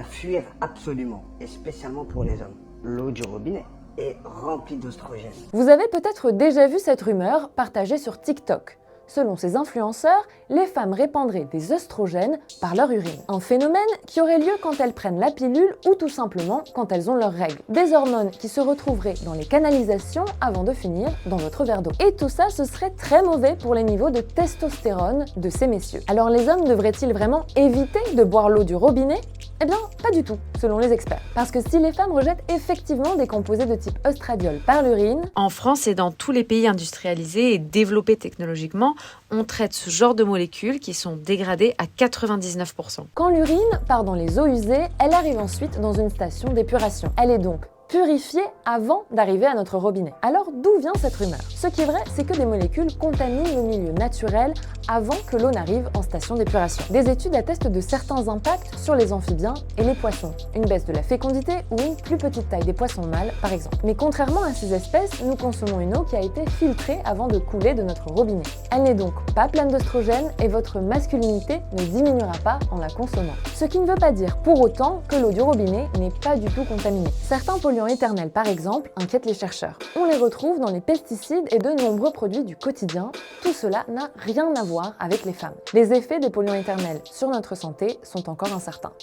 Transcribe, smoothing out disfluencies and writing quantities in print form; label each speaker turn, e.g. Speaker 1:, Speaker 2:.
Speaker 1: à fuir absolument, et spécialement pour les hommes. L'eau du robinet est remplie d'oestrogènes.
Speaker 2: Vous avez peut-être déjà vu cette rumeur partagée sur TikTok. Selon ces influenceurs, les femmes répandraient des œstrogènes par leur urine. Un phénomène qui aurait lieu quand elles prennent la pilule ou tout simplement quand elles ont leurs règles. Des hormones qui se retrouveraient dans les canalisations avant de finir dans votre verre d'eau. Et tout ça, ce serait très mauvais pour les niveaux de testostérone de ces messieurs. Alors les hommes devraient-ils vraiment éviter de boire l'eau du robinet ? Eh bien, pas du tout, selon les experts. Parce que si les femmes rejettent effectivement des composés de type œstradiol par l'urine,
Speaker 3: en France et dans tous les pays industrialisés et développés technologiquement, on traite ce genre de molécules qui sont dégradées à 99%.
Speaker 2: quand l'urine part dans les eaux usées, elle arrive ensuite dans une station d'épuration. Elle est donc purifiée avant d'arriver à notre robinet. Alors d'où vient cette rumeur ? Ce qui est vrai, c'est que des molécules contaminent le milieu naturel avant que l'eau n'arrive en station d'épuration. Des études attestent de certains impacts sur les amphibiens et les poissons. Une baisse de la fécondité ou une plus petite taille des poissons mâles, par exemple. Mais contrairement à ces espèces, nous consommons une eau qui a été filtrée avant de couler de notre robinet. Elle n'est donc pas pleine d'oestrogènes et votre masculinité ne diminuera pas en la consommant. Ce qui ne veut pas dire pour autant que l'eau du robinet n'est pas du tout contaminée. Certains polluants éternels, par exemple, inquiètent les chercheurs. On les retrouve dans les pesticides et de nombreux produits du quotidien. Tout cela n'a rien à voir avec les femmes. Les effets des polluants éternels sur notre santé sont encore incertains.